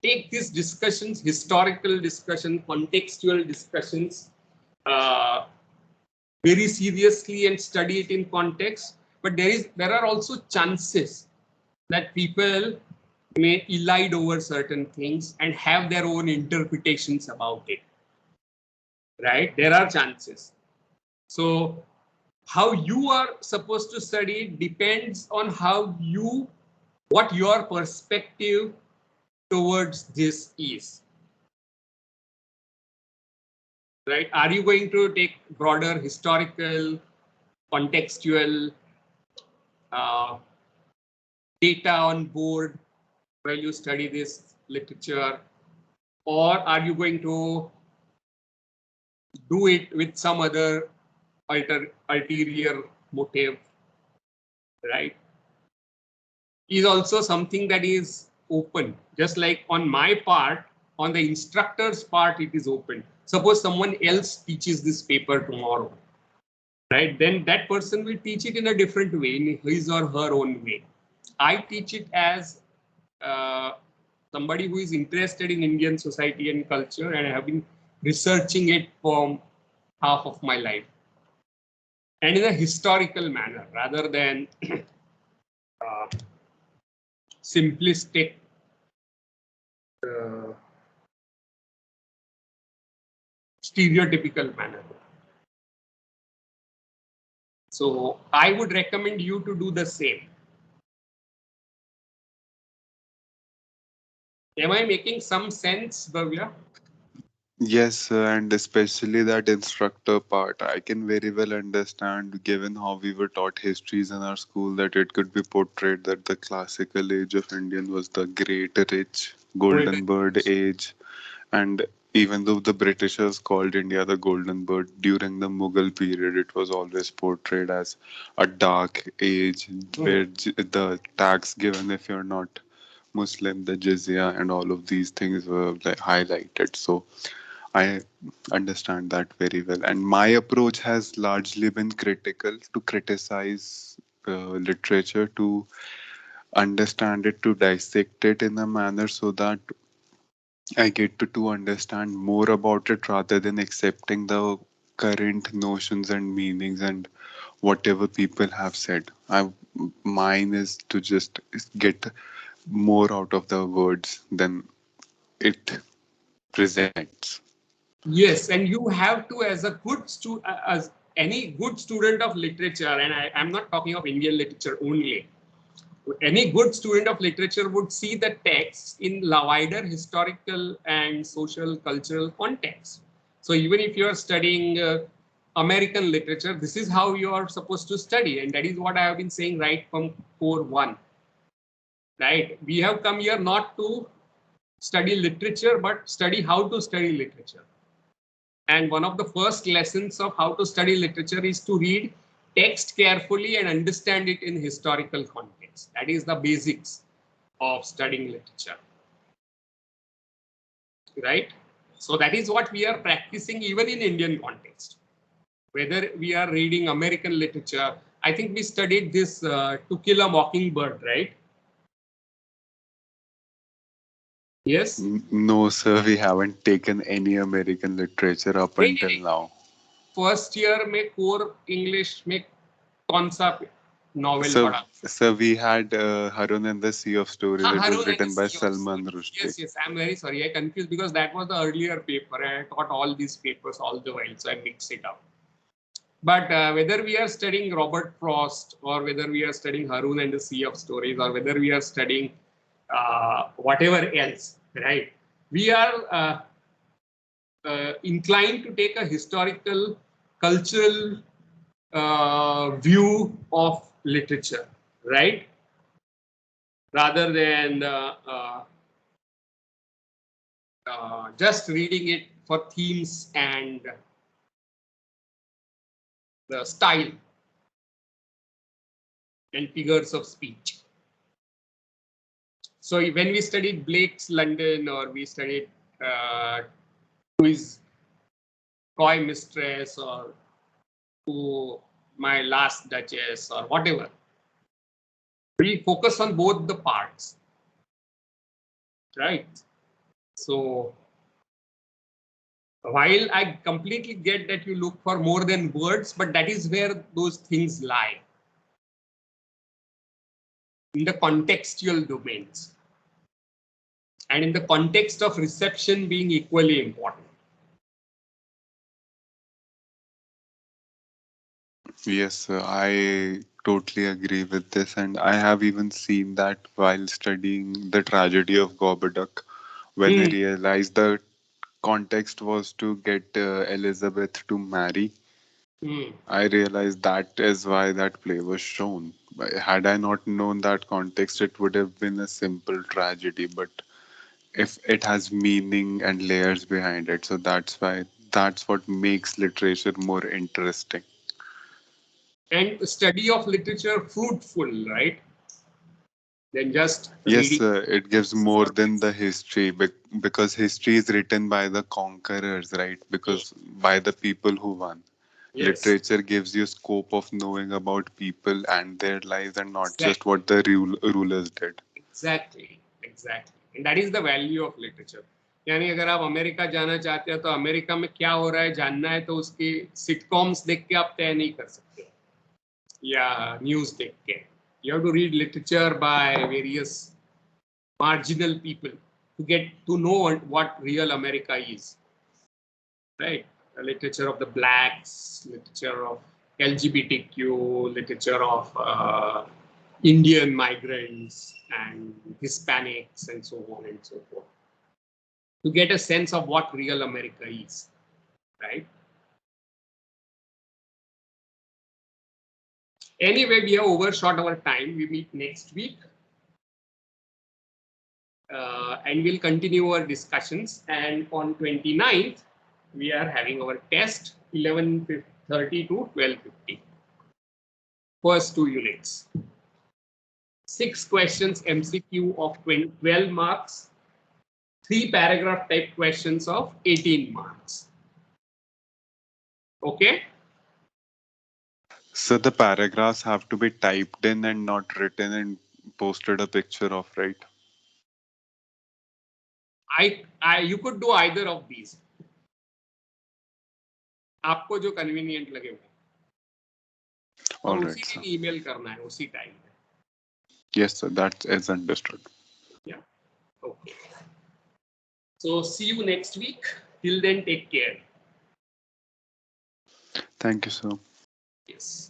take these discussions, historical discussion, contextual discussions, uh, very seriously and study it in context. But there are also chances that people may elide over certain things and have their own interpretations about it. Right? There are chances. So how you are supposed to study depends on what your perspective towards this is. Right? Are you going to take broader historical, contextual uh, data on board while you study this literature, or are you going to do it with some other ulterior motive, right? Is also something that is open. Just like on my part, on the instructor's part, it is open. Suppose someone else teaches this paper tomorrow, right? Then that person will teach it in a different way, in his or her own way. I teach it as uh, somebody who is interested in Indian society and culture, and I have been researching it for half of my life, and in a historical manner rather than uh, simplistic uh, stereotypical manner. So I would recommend you to do the same. Am I making some sense, Bhavya? Yes, and especially that instructor part, I can very well understand, given how we were taught histories in our school, that it could be portrayed that the classical age of Indian was the great rich golden bird age. And even though the Britishers called India the golden bird, during the Mughal period, it was always portrayed as a dark age where the tax given if you're not Muslim, the jizya, and all of these things were like highlighted. So I understand that very well. And my approach has largely been critical to criticize literature, to understand it, to dissect it in a manner so that I get to understand more about it rather than accepting the current notions and meanings and whatever people have said. Mine is to just get more out of the words than it presents. Yes, and you have to, as a as any good student of literature, and I'm not talking of Indian literature only. Any good student of literature would see the text in wider historical and social cultural context. So even if you are studying American literature, this is how you are supposed to study, and that is what I have been saying right from core one. Right? We have come here not to study literature, but study how to study literature. And one of the first lessons of how to study literature is to read text carefully and understand it in historical context. That is the basics of studying literature. Right? So that is what we are practicing even in Indian context. Whether we are reading American literature, I think we studied this To Kill a Mockingbird, right? Yes? No, sir, we haven't taken any American literature up until नहीं, now. First year में core English में कौन सा novel So, पढ़ा? so we had Harun and the Sea of Stories. हाँ, It was Harun and the written by Sea of Salman Stories. Rushdie. Yes, yes. I'm very sorry. I confused because that was the earlier paper and I taught all these papers all the while, so I mixed it up. But whether we are studying Robert Frost or whether we are studying Harun and the Sea of Stories or whether we are studying whatever else, right? We are inclined to take a historical, cultural view of literature, right? Rather than just reading it for themes and the style and figures of speech. So when we studied Blake's London, or we studied who is Coy Mistress, or who My Last Duchess, or whatever, we focus on both the parts, right? So while I completely get that you look for more than words, but that is where those things lie, in the contextual domains, and in the context of reception being equally important. Yes, sir, I totally agree with this, and I have even seen that while studying the tragedy of Gorboduc, when I realized the context was to get Elizabeth to marry. I realized that is why that play was shown. Had I not known that context, it would have been a simple tragedy. But if it has meaning and layers behind it, so that's what makes literature more interesting. And study of literature fruitful, right? Than just Yes, reading. it gives more than the history because history is written by the conquerors, right? Because by the people who won. Yes, Literature gives you scope of knowing about people and their lives and not just exactly, what the rulers did. exactly. And that is the value of literature. यानी अगर आप America जाना चाहते हो तो America में क्या हो रहा है जानना है तो उसकी सिटकॉम्स देख के आप तय नहीं कर सकते, या न्यूज़ देख के. You have to read literature by various marginal people to get to know what real America is, right? The literature of the blacks, literature of LGBTQ, literature of Indian migrants and Hispanics and so on and so forth, to get a sense of what real America is, right? Anyway, we have overshot our time. We meet next week. And we'll continue our discussions. And on 29th, we are having our test 11:30 to 12:50. First 2 units. 6 questions MCQ of 12 marks. 3 paragraph type questions of 18 marks. Okay? So the paragraphs have to be typed in and not written and posted a picture of, right? You could do either of these. आपको जो convenient लगे वो, और All उसी right, sir. दिन email करना है उसी टाइम पे. Yes, sir, that is understood. Yeah. Okay. So see you next week. Till then, take care. Thank you, sir. Yes.